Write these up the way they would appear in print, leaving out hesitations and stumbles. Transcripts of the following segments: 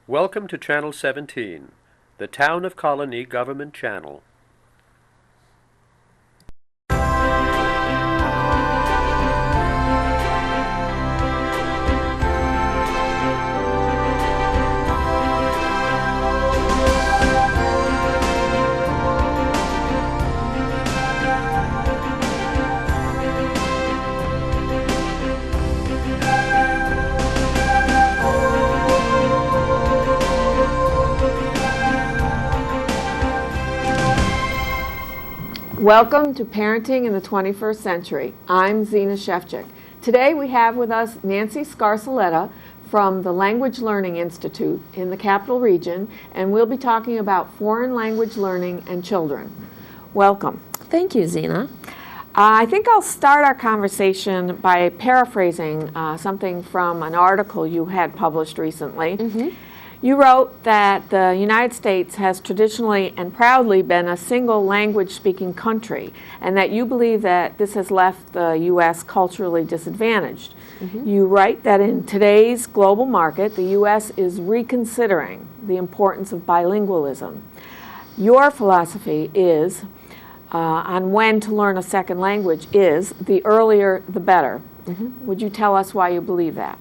Welcome to Channel 17, the Town of Colonie Government Channel. Welcome to Parenting in the 21st Century. I'm Zina Shevchik. Today we have with us Nancy Scarselletta from the Language Learning Institute in the Capital Region, and we'll be talking about foreign language learning and children. Welcome. Thank you, Zina. I think I'll start our conversation by paraphrasing something from an article you had published recently. You wrote that the United States has traditionally and proudly been a single language-speaking country, and that you believe that this has left the U.S. culturally disadvantaged. You write that in today's global market, the U.S. is reconsidering the importance of bilingualism. Your philosophy is on when to learn a second language is the earlier the better. Would you tell us why you believe that?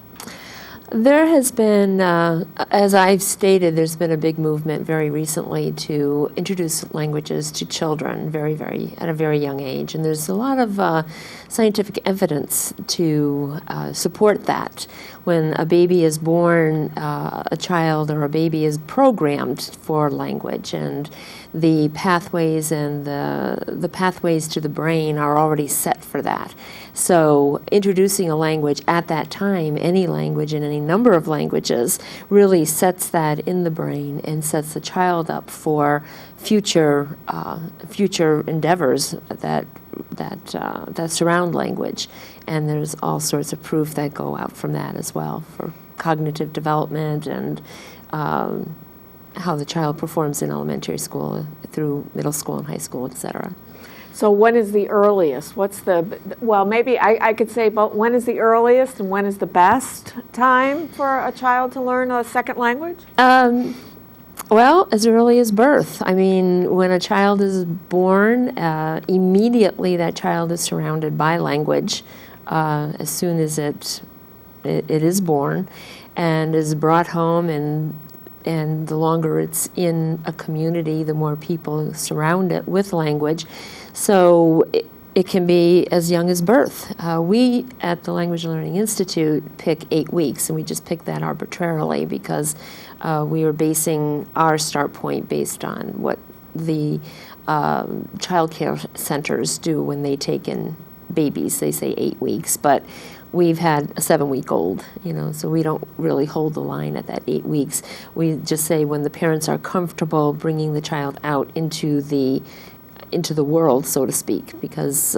There has been, as I've stated, there's been a big movement very recently to introduce languages to children at a very young age. And there's a lot of scientific evidence to support that. When a baby is born, a child or a baby is programmed for language, and the pathways and the pathways to the brain are already set for that. So introducing a language at that time, any language in any number of languages, really sets that in the brain and sets the child up for future endeavors that surround language. And there's all sorts of proof that go out from that as well for cognitive development and how the child performs in elementary school through middle school and high school, etc. So when is the earliest? Maybe I could say, but when is the earliest and when is the best time for a child to learn a second language? Well, as early as birth. I mean, when a child is born, immediately that child is surrounded by language as soon as it is born and is brought home, and the longer it's in a community, the more people surround it with language. So it can be as young as birth. We at the Language Learning Institute pick 8 weeks, and we just pick that arbitrarily because we are basing our start point based on what the child care centers do when they take in babies. They say 8 weeks, but we've had a 7-week-old, so we don't really hold the line at that 8 weeks. We just say when the parents are comfortable bringing the child out into the world, so to speak, because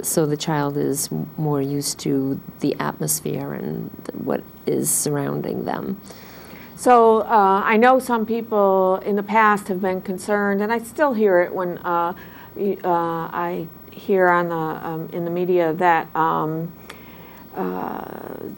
so the child is more used to the atmosphere and what is surrounding them. So I know some people in the past have been concerned, and I still hear it when I hear in the media that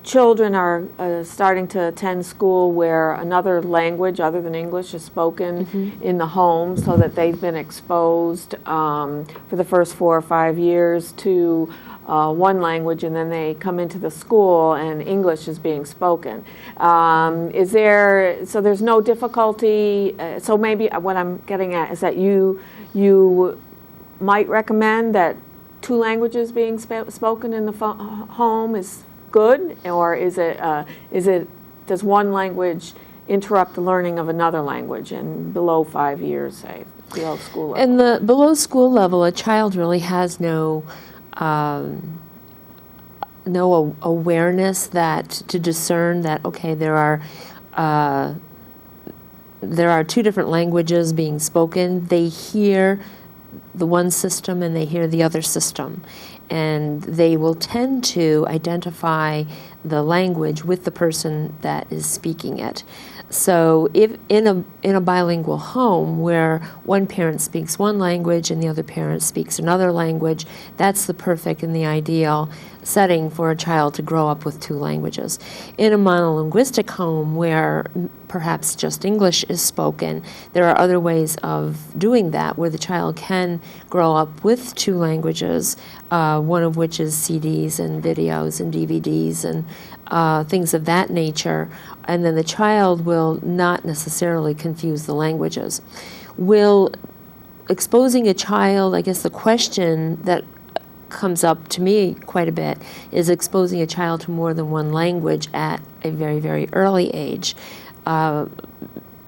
children are starting to attend school where another language other than English is spoken in the home, so that they've been exposed for the first 4 or 5 years to one language, and then they come into the school and English is being spoken. So there's no difficulty, so maybe what I'm getting at is that you might recommend that 2 languages being spoken in the home is good, or does one language interrupt the learning of another language and below 5 years, say, below school level? In the below school level, a child really has no awareness to discern that, okay, there are 2 different languages being spoken. They hear the one system and they hear the other system, and they will tend to identify the language with the person that is speaking it. So if in a bilingual home where one parent speaks one language and the other parent speaks another language, that's the perfect and the ideal setting for a child to grow up with two languages. In a monolinguistic home where perhaps just English is spoken, there are other ways of doing that where the child can grow up with two languages, one of which is CDs and videos and DVDs and things of that nature, and then the child will not necessarily confuse the languages. Will exposing a child, I guess the question that comes up to me quite a bit is exposing a child to more than one language at a very, very early age.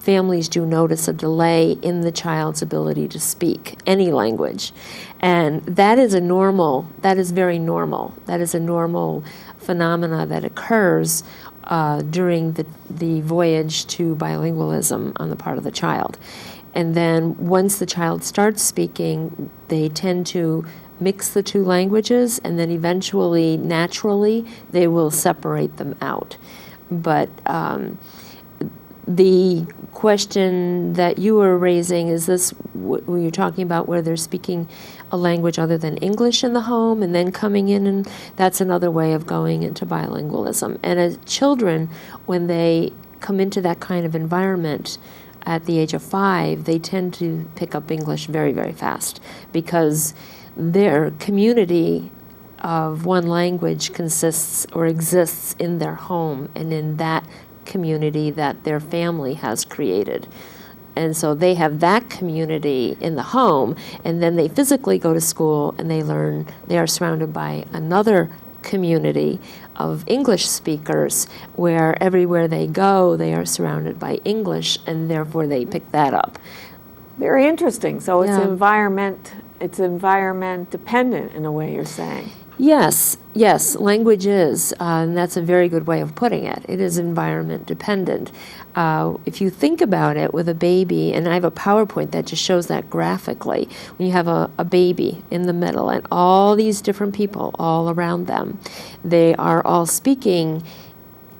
Families do notice a delay in the child's ability to speak any language. And that is very normal. That is a normal phenomena that occurs during the voyage to bilingualism on the part of the child. And then once the child starts speaking, they tend to mix the two languages, and then eventually, naturally, they will separate them out. But the question that you were raising, is this what you're talking about, where they're speaking a language other than English in the home and then coming in, and that's another way of going into bilingualism. And as children, when they come into that kind of environment at the age of 5, they tend to pick up English very, very fast because their community of one language consists or exists in their home and in that community that their family has created. And so they have that community in the home, and then they physically go to school and they are surrounded by another community of English speakers where everywhere they go they are surrounded by English, and therefore they pick that up. Very interesting. So it's Yeah. environment dependent in a way, you're saying. Yes, language is, and that's a very good way of putting it. It is environment dependent. If you think about it with a baby, and I have a PowerPoint that just shows that graphically, when you have a baby in the middle and all these different people all around them, they are all speaking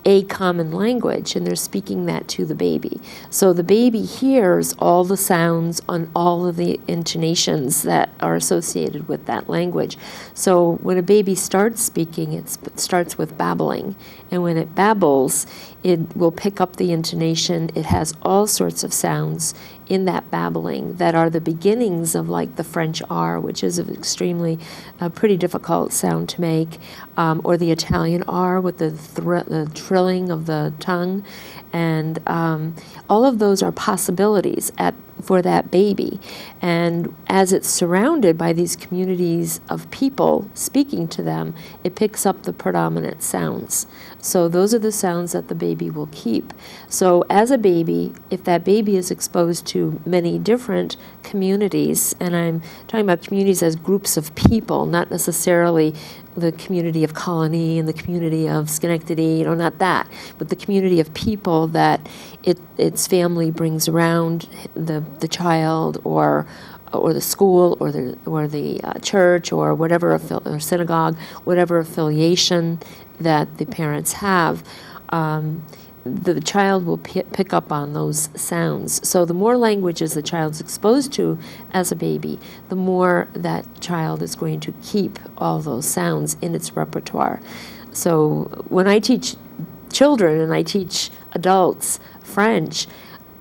a common language, and they're speaking that to the baby. So the baby hears all the sounds on all of the intonations that are associated with that language. So when a baby starts speaking, it starts with babbling. And when it babbles, it will pick up the intonation. It has all sorts of sounds in that babbling that are the beginnings of like the French R, which is an extremely pretty difficult sound to make, or the Italian R with the trilling of the tongue. And all of those are possibilities for that baby. And as it's surrounded by these communities of people speaking to them, it picks up the predominant sounds. So those are the sounds that the baby will keep. So as a baby, if that baby is exposed to many different communities, and I'm talking about communities as groups of people, not necessarily the community of Colonie and the community of Schenectady, not that, but the community of people that its family brings around the child, or the school, or the church, or whatever or synagogue, whatever affiliation that the parents have. The child will pick up on those sounds. So the more languages the child's exposed to as a baby, the more that child is going to keep all those sounds in its repertoire. So when I teach children and I teach adults French,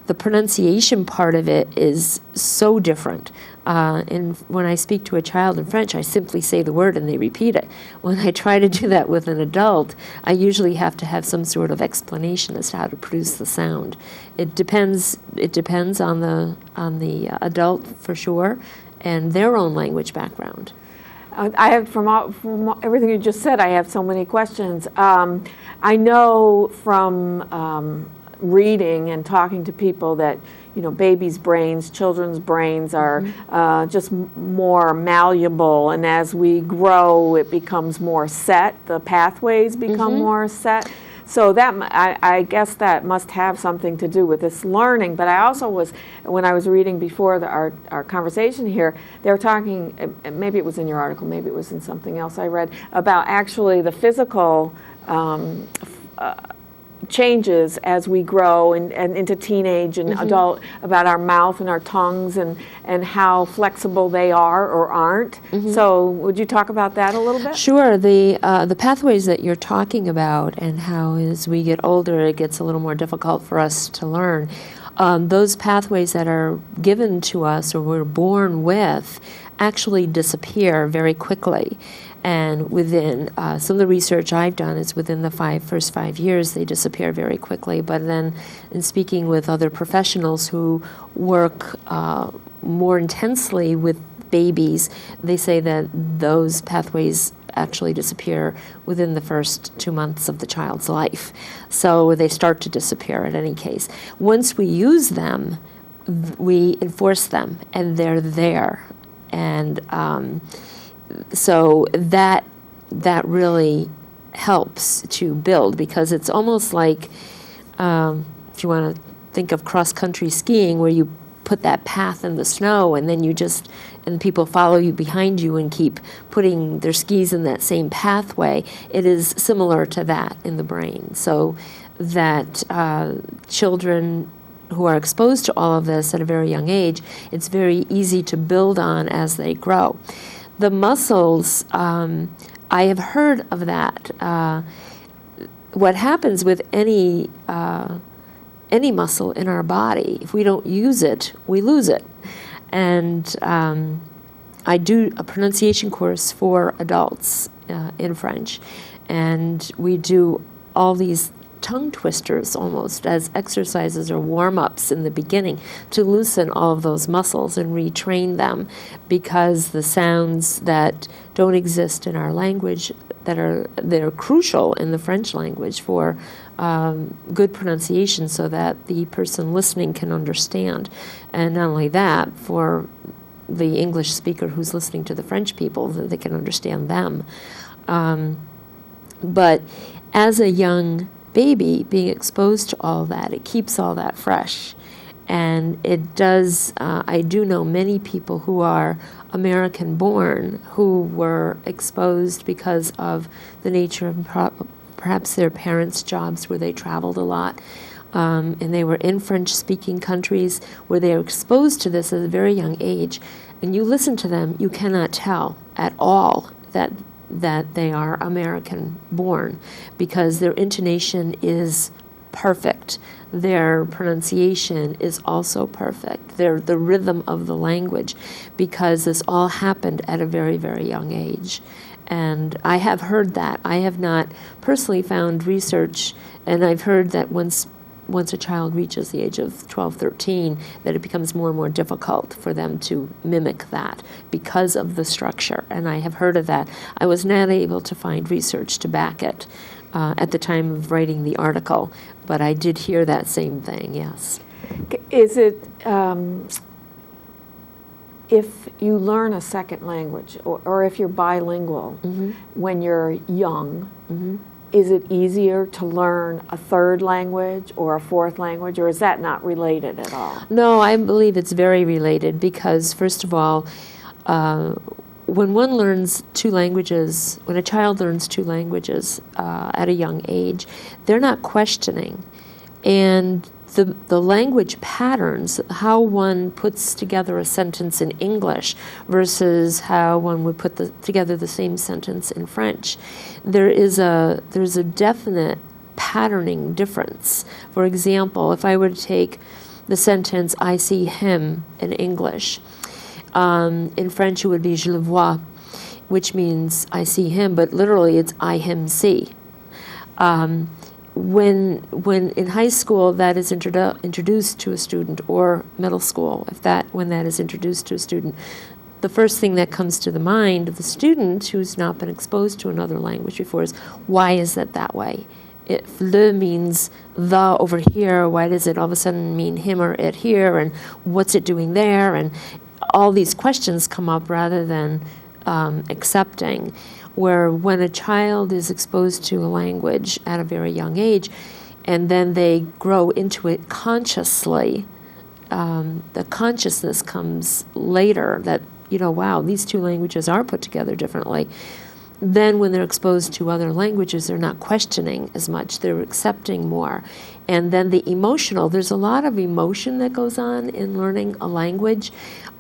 the pronunciation part of it is so different. And when I speak to a child in French, I simply say the word and they repeat it. When I try to do that with an adult, I usually have to have some sort of explanation as to how to produce the sound. It depends on the adult for sure, and their own language background. I have, from everything you just said, I have so many questions. I know from reading and talking to people that babies' brains, children's brains are just more malleable, and as we grow, it becomes more set. The pathways become more set. So that I guess that must have something to do with this learning. But I also when I was reading before our conversation here, they were talking, maybe it was in your article, maybe it was in something else I read, about actually the physical changes as we grow and into teenage and adult, about our mouth and our tongues and how flexible they are or aren't. So would you talk about that a little bit? Sure. The pathways that you're talking about, and how as we get older it gets a little more difficult for us to learn, those pathways that are given to us or we're born with actually disappear very quickly. And within, some of the research I've done is within the first 5 years, they disappear very quickly. But then in speaking with other professionals who work more intensely with babies, they say that those pathways actually disappear within the first 2 months of the child's life. So they start to disappear in any case. Once we use them, we enforce them, and they're there. And so that really helps to build, because it's almost like, if you want to think of cross-country skiing, where you put that path in the snow and then and people follow you behind you and keep putting their skis in that same pathway. It is similar to that in the brain. So that children who are exposed to all of this at a very young age, it's very easy to build on as they grow. The muscles, I have heard of that. What happens with any muscle in our body, if we don't use it, we lose it. And I do a pronunciation course for adults in French, and we do all these tongue twisters almost as exercises or warm-ups in the beginning to loosen all of those muscles and retrain them, because the sounds that don't exist in our language they're crucial in the French language for good pronunciation, so that the person listening can understand. And not only that, for the English speaker who's listening to the French people, that they can understand them. But as a young baby, being exposed to all that, it keeps all that fresh. And it does, I do know many people who are American born who were exposed because of the nature of perhaps their parents' jobs where they traveled a lot. And they were in French-speaking countries where they were exposed to this at a very young age. And you listen to them, you cannot tell at all that they are American born, because their intonation is perfect. Their pronunciation is also perfect. They're the rhythm of the language, because this all happened at a very, very young age. And I have heard that. I have not personally found research, and I've heard that once a child reaches the age of 12, 13, that it becomes more and more difficult for them to mimic that because of the structure. And I have heard of that. I was not able to find research to back it at the time of writing the article, but I did hear that same thing, yes. Is it, if you learn a second language, or if you're bilingual when you're young, is it easier to learn a third language or a fourth language, or is that not related at all? No, I believe it's very related, because first of all, when one learns two languages, when a child learns two languages at a young age, they're not questioning. And the language patterns, how one puts together a sentence in English versus how one would put together the same sentence in French, there's a definite patterning difference. For example, if I were to take the sentence, I see him in English, in French it would be je le vois, which means I see him, but literally it's I him see. When in high school that is introduced to a student, or middle school, when that is introduced to a student, the first thing that comes to the mind of the student who's not been exposed to another language before is, why is it that way? If le means the over here, why does it all of a sudden mean him or it here, and what's it doing there? And all these questions come up rather than accepting. Where when a child is exposed to a language at a very young age, and then they grow into it consciously, the consciousness comes later that, wow, these two languages are put together differently. then when they're exposed to other languages, they're not questioning as much, they're accepting more. And then the emotional, there's a lot of emotion that goes on in learning a language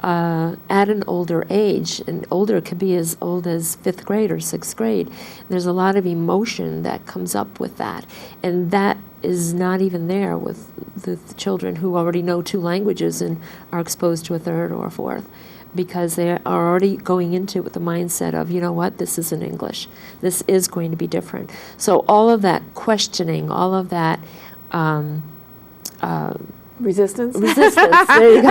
at an older age, and older could be as old as 5th grade or 6th grade. There's a lot of emotion that comes up with that, and that is not even there with the children who already know 2 languages and are exposed to a 3rd or a 4th, because they are already going into it with the mindset of, you know what, this isn't English. This is going to be different. So all of that questioning, all of that Resistance? resistance, there you go.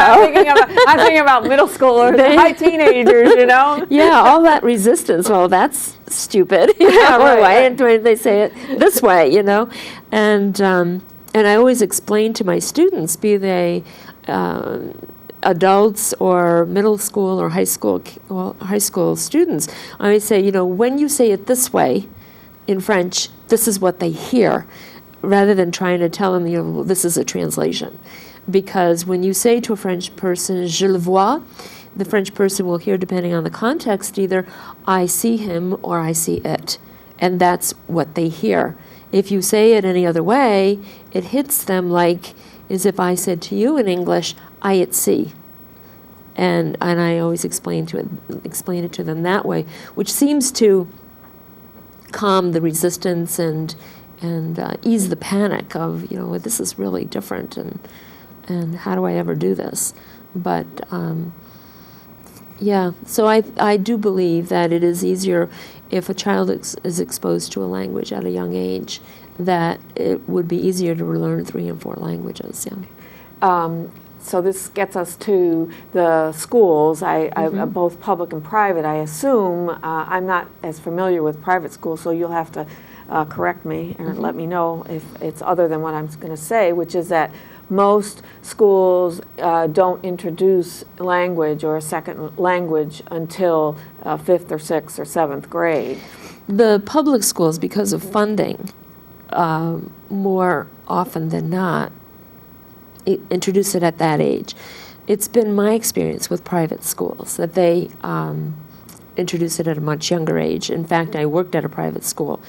I'm thinking about middle schoolers, high teenagers, you know? Yeah, all that resistance. Well, that's stupid. Yeah, Why right. don't they say it this way? You know, and I always explain to my students, be they adults or middle school or high school students, I always say, you know, when you say it this way in French, this is what they hear, rather than trying to tell them, you know, well, this is a translation. Because when you say to a French person, je le vois, the French person will hear, depending on the context, either I see him or I see it. And that's what they hear. If you say it any other way, it hits them like as if I said to you in English, I it see. And I always explain it to them that way, which seems to calm the resistance and ease the panic of, you know, this is really different, and how do I ever do this? But yeah, so I do believe that it is easier if a child is exposed to a language at a young age, that it would be easier to learn 3 and 4 languages. Yeah. So this gets us to the schools, both public and private. I assume, I'm not as familiar with private schools, so you'll have to correct me and let me know if it's other than what I'm going to say, which is that most schools don't introduce language or a second language until 5th or 6th or 7th grade. The public schools, because of funding, more often than not, introduce it at that age. It's been my experience with private schools that they introduce it at a much younger age. In fact, I worked at a private school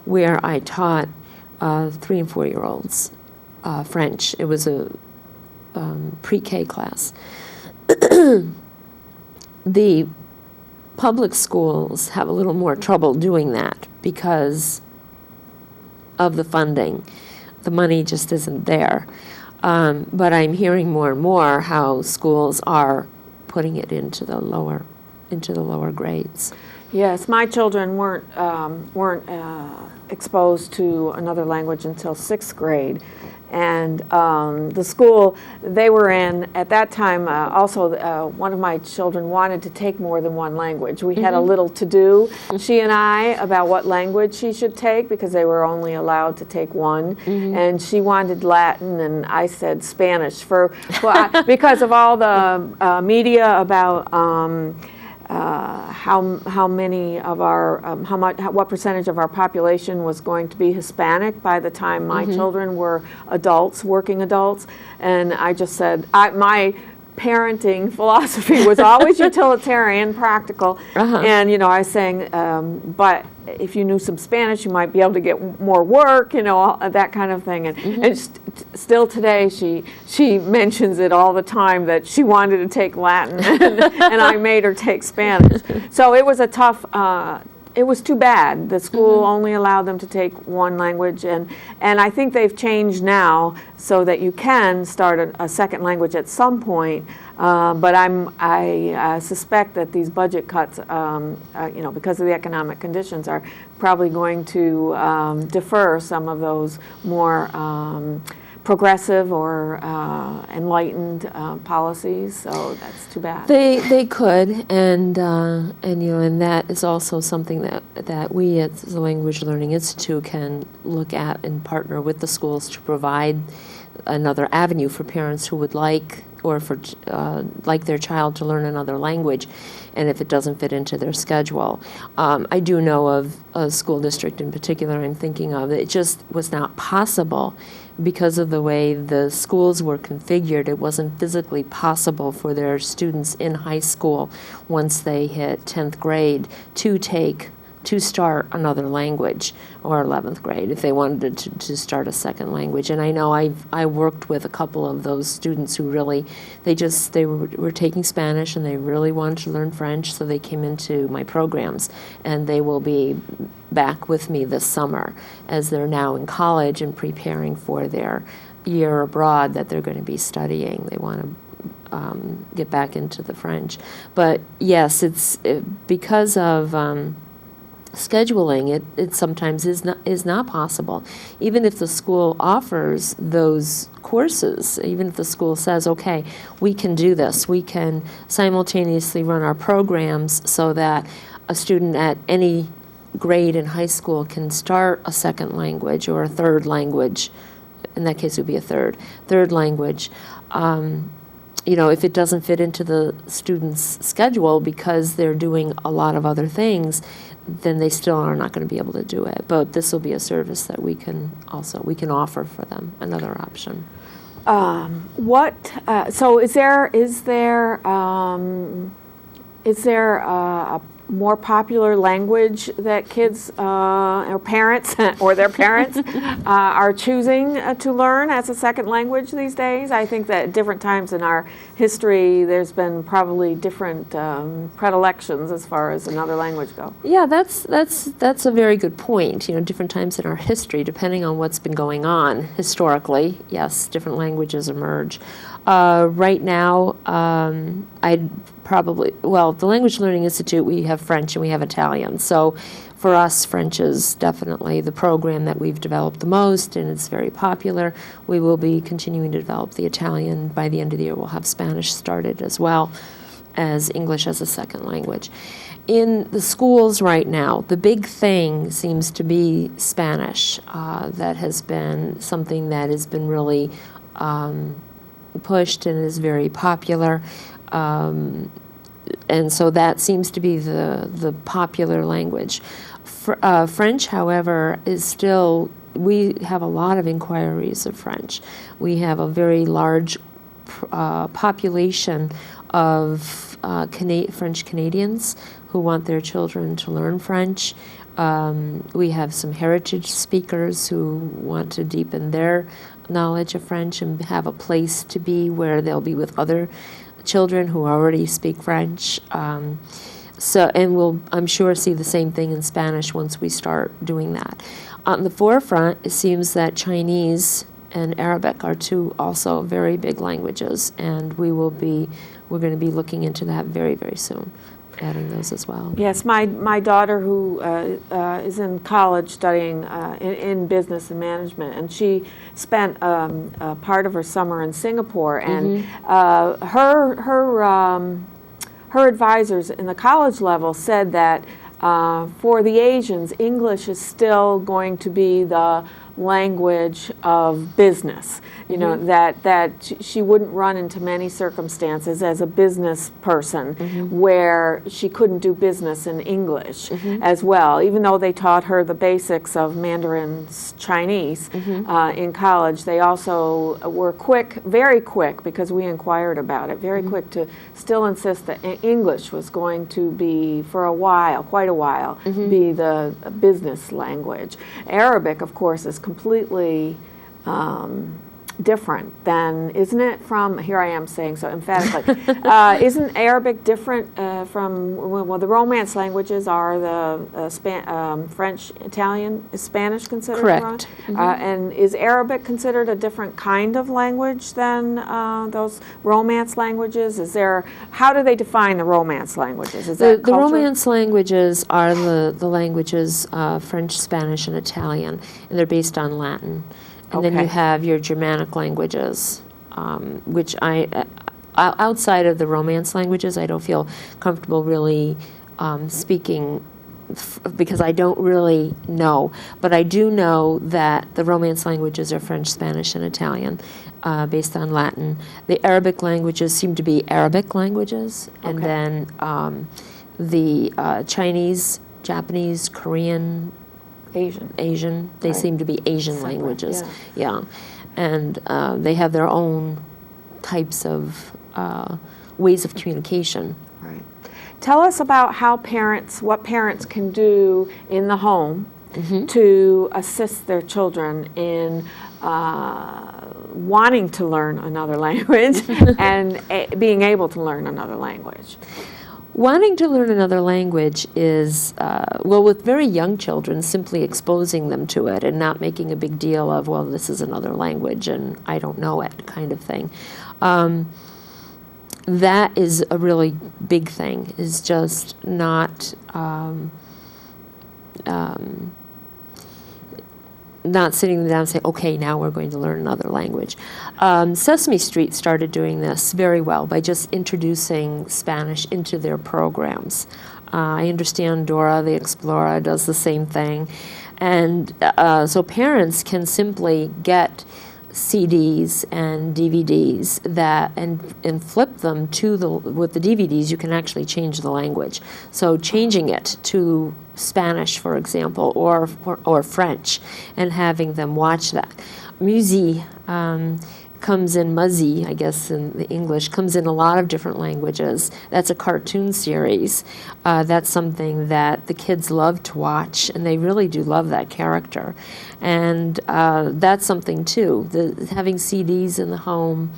where I taught 3 and 4-year-olds French. It was a pre-K class. The public schools have a little more trouble doing that because of the funding. The money just isn't there. But I'm hearing more and more how schools are putting it into the lower grades. Yes, my children weren't exposed to another language until 6th grade. And the school they were in at that time, also one of my children wanted to take more than one language. We had a little to-do, she and I, about what language she should take, because they were only allowed to take one. And she wanted Latin, and I said Spanish because of all the media about how many of our what percentage of our population was going to be Hispanic by the time my children were adults, working adults, and I just said my parenting philosophy was always utilitarian, practical, and you know I was saying, but if you knew some Spanish, you might be able to get more work, you know, that kind of thing. And still today, she mentions it all the time that she wanted to take Latin, and I made her take Spanish. So it was a tough. It was too bad. The school only allowed them to take one language, and I think they've changed now so that you can start a second language at some point. But I suspect that these budget cuts, you know, because of the economic conditions, are probably going to defer some of those more progressive or enlightened policies. So that's too bad. They could, and you know, and that is also something that we at the Language Learning Institute can look at and partner with the schools to provide another avenue for parents who would like, or for like their child to learn another language, and if it doesn't fit into their schedule. I do know of a school district in particular I'm thinking of. It just was not possible because of the way the schools were configured. It wasn't physically possible for their students in high school, once they hit 10th grade, to take to start another language, or 11th grade if they wanted to start a second language. And I know I worked with a couple of those students who really, they were taking Spanish and they really wanted to learn French, so they came into my programs, and they will be back with me this summer as they're now in college and preparing for their year abroad that they're going to be studying. They want to get back into the French. But yes, because of scheduling, it sometimes is not possible. Even if the school offers those courses, even if the school says, okay, we can do this, we can simultaneously run our programs so that a student at any grade in high school can start a second language or a third language. In that case, it would be a third language. If it doesn't fit into the student's schedule because they're doing a lot of other things, then they still are not going to be able to do it. But this will be a service that we can offer for them, another option. So is there a more popular language that kids or parents or their parents are choosing to learn as a second language these days? I think that at different times in our history, there's been probably different predilections as far as another language go. Yeah, that's a very good point. Different times in our history, depending on what's been going on historically, yes, different languages emerge. Right now, the Language Learning Institute, we have French and we have Italian. So for us, French is definitely the program that we've developed the most, and it's very popular. We will be continuing to develop the Italian. By the end of the year, we'll have Spanish started as well as English as a second language. In the schools right now, the big thing seems to be Spanish. That has been something that has been really pushed and is very popular. And so that seems to be the popular language. French, however, is still, we have a lot of inquiries of French. We have a very large population of French Canadians who want their children to learn French. We have some heritage speakers who want to deepen their knowledge of French and have a place to be where they'll be with other children who already speak French. And we'll, I'm sure, see the same thing in Spanish once we start doing that. On the forefront, it seems that Chinese and Arabic are two also very big languages, and we're going to be looking into that very, very soon, adding those as well. Yes, my daughter, who is in college studying in business and management, and she spent part of her summer in Singapore, and her advisors in the college level said that for the Asians, English is still going to be the language of business. You know, that she wouldn't run into many circumstances as a business person where she couldn't do business in English as well, even though they taught her the basics of Mandarin Chinese in college. They also were very quick, because we inquired about it, very quick to still insist that English was going to be, for a while, quite a while, be the business language. Arabic, of course, is completely different than, isn't it, from, here I am saying so emphatically, isn't Arabic different from, well, the Romance languages are the French, Italian, is Spanish considered? Correct. And is Arabic considered a different kind of language than those Romance languages? How do they define the Romance languages? Is that the Romance languages are the languages French, Spanish, and Italian, and they're based on Latin. And then you have your Germanic languages, which outside of the Romance languages, I don't feel comfortable really speaking because I don't really know. But I do know that the Romance languages are French, Spanish, and Italian, based on Latin. The Arabic languages seem to be Arabic languages, and then the Chinese, Japanese, Korean, Asian. They seem to be Asian languages. Yeah. And they have their own types of ways of communication. Right. Tell us about what parents can do in the home to assist their children in wanting to learn another language and being able to learn another language. Wanting to learn another language is, with very young children, simply exposing them to it and not making a big deal of, well, this is another language and I don't know it kind of thing. That is a really big thing, is just not sitting them down and saying, okay, now we're going to learn another language. Sesame Street started doing this very well by just introducing Spanish into their programs. I understand Dora the Explorer does the same thing. And so parents can simply get CDs and DVDs and flip them with the DVDs you can actually change the language. So changing it to Spanish, for example, or French, and having them watch that. Musi comes in, Muzzy, I guess in the English, comes in a lot of different languages. That's a cartoon series. That's something that the kids love to watch, and they really do love that character. And that's something too. Having CDs in the home,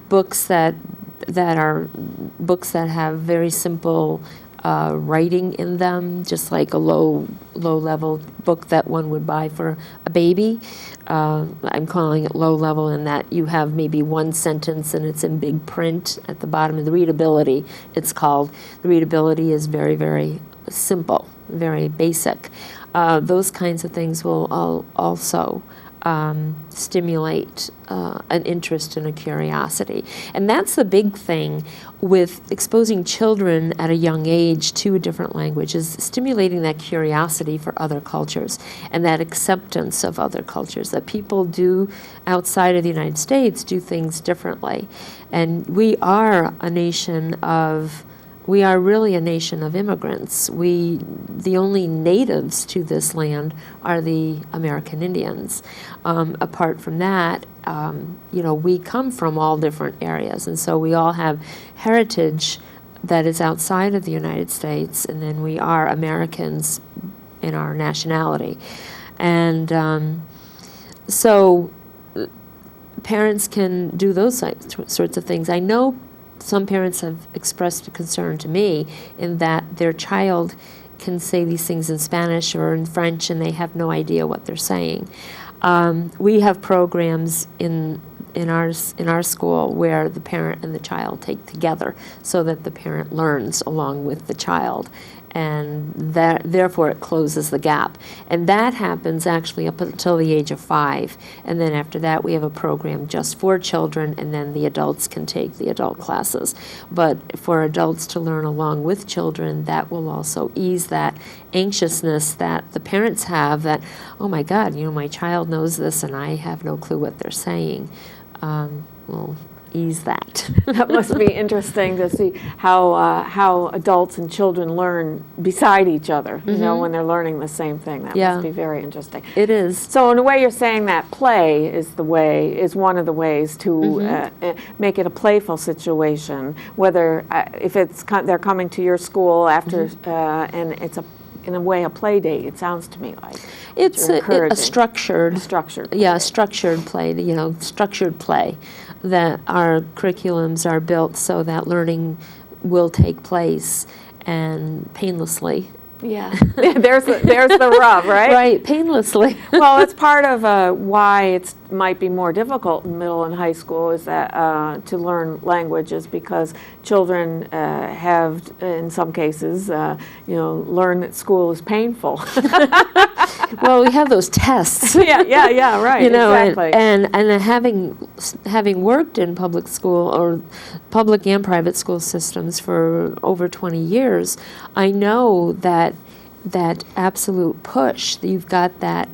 books that have very simple writing in them, just like a low-level book that one would buy for a baby. I'm calling it low-level in that you have maybe one sentence and it's in big print at the bottom of the readability, it's called. The readability is very, very simple, very basic. Those kinds of things will also stimulate an interest and a curiosity. And that's the big thing with exposing children at a young age to a different language, is stimulating that curiosity for other cultures and that acceptance of other cultures, that people do outside of the United States do things differently. And we are really a nation of immigrants. The only natives to this land are the American Indians. Apart from that, we come from all different areas, and so we all have heritage that is outside of the United States, and then we are Americans in our nationality. And so parents can do those sorts of things. I know some parents have expressed a concern to me in that their child can say these things in Spanish or in French and they have no idea what they're saying. We have programs in our school where the parent and the child take together so that the parent learns along with the child, and therefore it closes the gap. And that happens actually up until the age of 5, and then after that we have a program just for children, and then the adults can take the adult classes. But for adults to learn along with children, that will also ease that anxiousness that the parents have, that, oh my God, my child knows this and I have no clue what they're saying. Will ease that. That must be interesting to see how adults and children learn beside each other, when they're learning the same thing. That must be very interesting. It is. So in a way, you're saying that play is one of the ways to make it a playful situation, whether if they're coming to your school after and it's in a way a play date. It sounds to me like it's a structured play. Yeah, structured play. Structured play. That our curriculums are built so that learning will take place and painlessly. Yeah, there's the rub, right? Right, painlessly. Well, it's part of why it might be more difficult in middle and high school is that to learn languages, because children have, in some cases, learn that school is painful. Well, we have those tests. Yeah, right. Exactly. And having worked in public school or public and private school systems for over 20 years, I know that absolute push, you've got that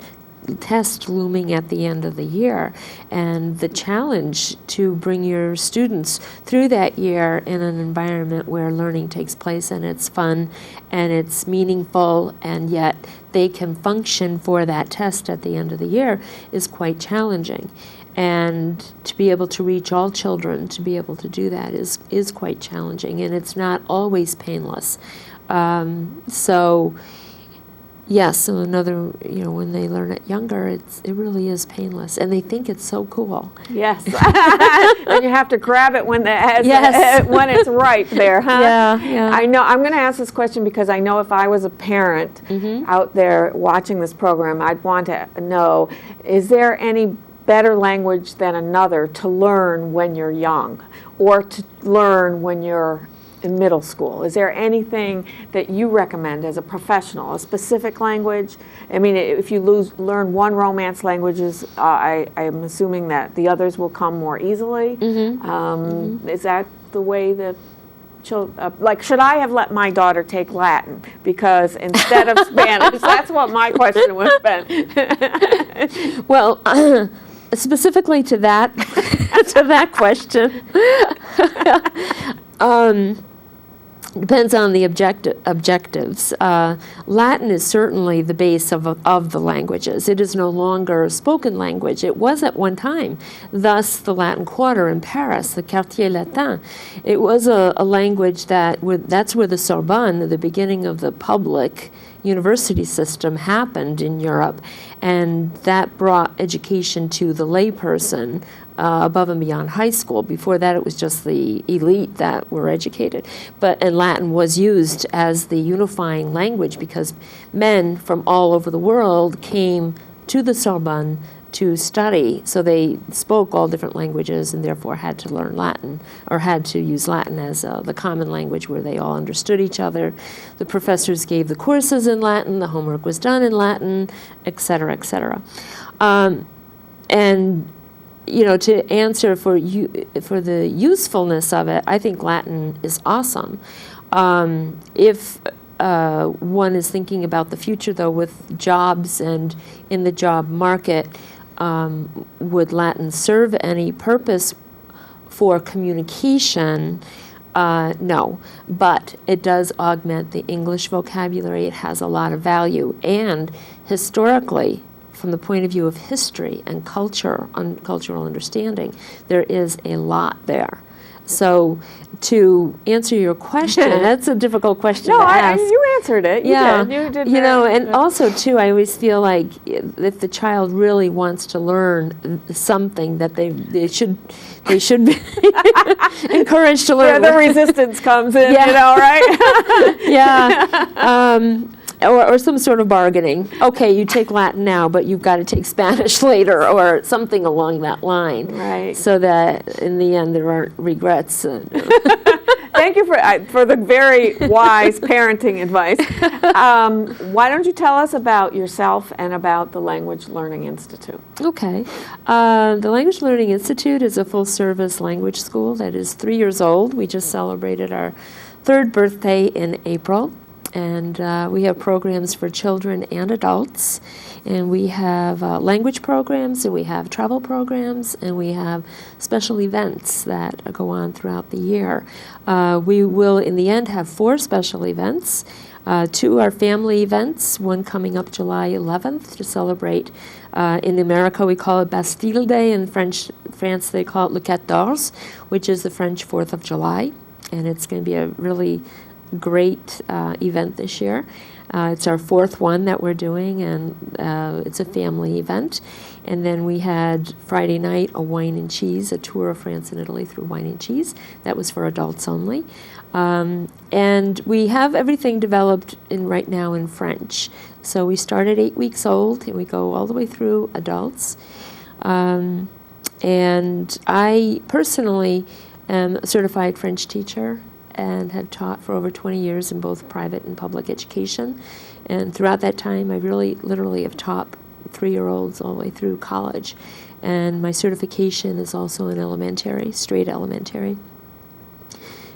test looming at the end of the year, and the challenge to bring your students through that year in an environment where learning takes place and it's fun and it's meaningful, and yet they can function for that test at the end of the year, is quite challenging. And to be able to reach all children, to be able to do that is quite challenging, and it's not always painless. So, yes, so another, when they learn it younger, it really is painless, and they think it's so cool. Yes. And you have to grab it when Yes. when it's ripe there, huh? Yeah. I know. I'm going to ask this question because I know if I was a parent out there watching this program, I'd want to know, is there any better language than another to learn when you're young or to learn when you're in middle school? Is there anything that you recommend as a professional, a specific language? I mean, if you learn one Romance languages, I'm assuming that the others will come more easily. Is that the way that like, should I have let my daughter take Latin because instead of Spanish? That's what my question would have been. Well, specifically to that question, depends on the objectives. Latin is certainly the base of the languages. It is no longer a spoken language. It was at one time. Thus, the Latin Quarter in Paris, the Quartier Latin, it was a language that's where the Sorbonne, the beginning of the public university system, happened in Europe, and that brought education to the layperson above and beyond high school. Before that, it was just the elite that were educated. And Latin was used as the unifying language because men from all over the world came to the Sorbonne to study, so they spoke all different languages and therefore had to learn Latin, or had to use Latin as the common language where they all understood each other. The professors gave the courses in Latin, the homework was done in Latin, et cetera, et cetera. And to answer for the usefulness of it, I think Latin is awesome. If one is thinking about the future, though, with jobs and in the job market, would Latin serve any purpose for communication? No, but it does augment the English vocabulary. It has a lot of value, and historically, from the point of view of history and culture, cultural understanding, there is a lot there. So, to answer your question, that's a difficult question to ask. No, you answered it. You did. And also, too, I always feel like if the child really wants to learn something, that they should be encouraged to learn. Yeah, the resistance comes in, Yeah. right? Yeah. Or some sort of bargaining. Okay, you take Latin now, but you've got to take Spanish later, or something along that line. Right. So that in the end there aren't regrets. Thank you for the very wise parenting advice. Why don't you tell us about yourself and about the Language Learning Institute? Okay. The Language Learning Institute is a full-service language school that is 3 years old. We just celebrated our 3rd birthday in April. And we have programs for children and adults. And we have language programs, and we have travel programs, and we have special events that go on throughout the year. We will, in the end, have 4 special events. 2 are family events, one coming up July 11th to celebrate. In America, we call it Bastille Day. In France, they call it Le 14, which is the French 4th of July. And it's going to be a really great event this year. It's our 4th one that we're doing, and it's a family event. And then we had Friday night a wine and cheese, a tour of France and Italy through wine and cheese. That was for adults only. And we have everything developed right now in French. So we start at 8 weeks old, and we go all the way through adults. And I personally am a certified French teacher and have taught for over 20 years in both private and public education. And throughout that time, I really literally have taught 3-year-olds all the way through college. And my certification is also in elementary, straight elementary.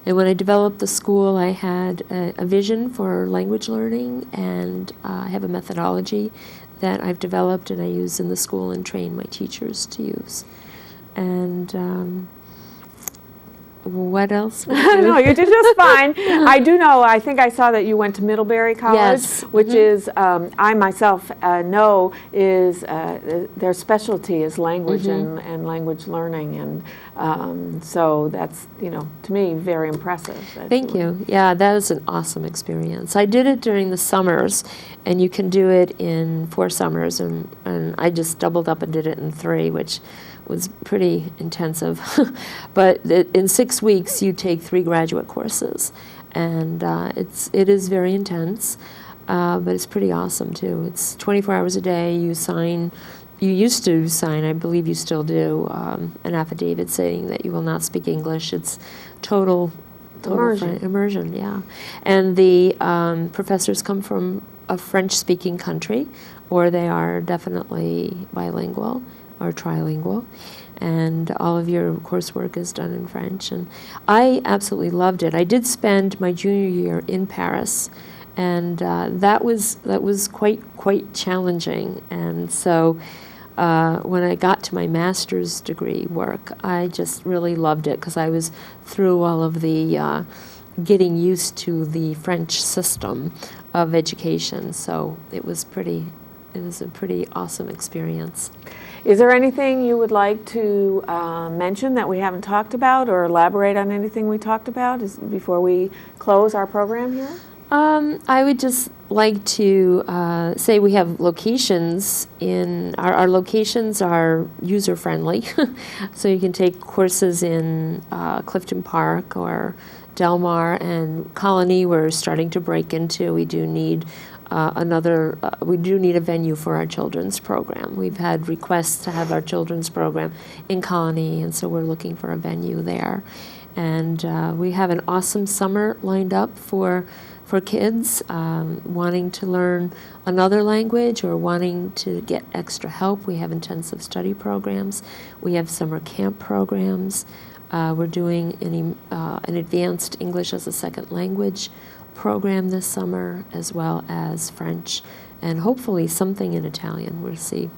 And when I developed the school, I had a vision for language learning, and I have a methodology that I've developed and I use in the school and train my teachers to use. And what else? No, you did just fine. I do know, I think I saw that you went to Middlebury College, Yes. which is, I myself know is, their specialty is language and language learning. And so that's, to me, very impressive. Thank you. Yeah, that was an awesome experience. I did it during the summers, and you can do it in 4 summers, and I just doubled up and did it in 3, which was pretty intensive. But in 6 weeks, you take 3 graduate courses, and it is very intense, but it's pretty awesome too. It's 24 hours a day. You used to sign, I believe you still do, an affidavit saying that you will not speak English. It's total immersion, yeah. And the professors come from a French-speaking country, or they are definitely bilingual or trilingual, and all of your coursework is done in French. And I absolutely loved it. I did spend my junior year in Paris, and that was quite challenging. And so when I got to my master's degree work, I just really loved it because I was through all of the getting used to the French system of education. So it was a pretty awesome experience. Is there anything you would like to mention that we haven't talked about, or elaborate on anything we talked about before we close our program here? I would just like to say we have locations in our locations are user friendly, so you can take courses in Clifton Park or Del Mar and Colonie. We're starting to break into. We do need we do need a venue for our children's program. We've had requests to have our children's program in Colonie, and so we're looking for a venue there. And we have an awesome summer lined up for kids wanting to learn another language or wanting to get extra help. We have intensive study programs. We have summer camp programs. We're doing an advanced English as a second language program this summer, as well as French, and hopefully something in Italian. We'll see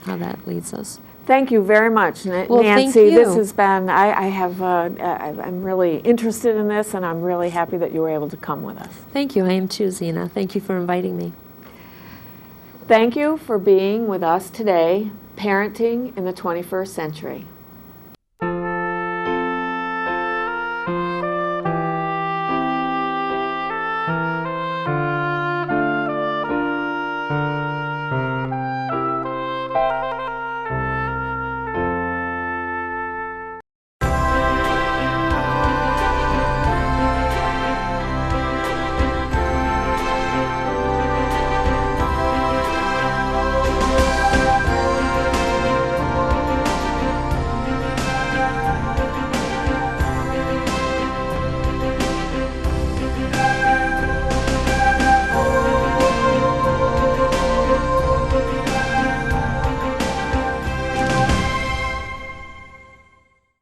how that leads us. Thank you very much, Well, Nancy. thank you. This has been, I'm really interested in this, and I'm really happy that you were able to come with us. Thank you. I am too, Zina. Thank you for inviting me. Thank you for being with us today, Parenting in the 21st Century.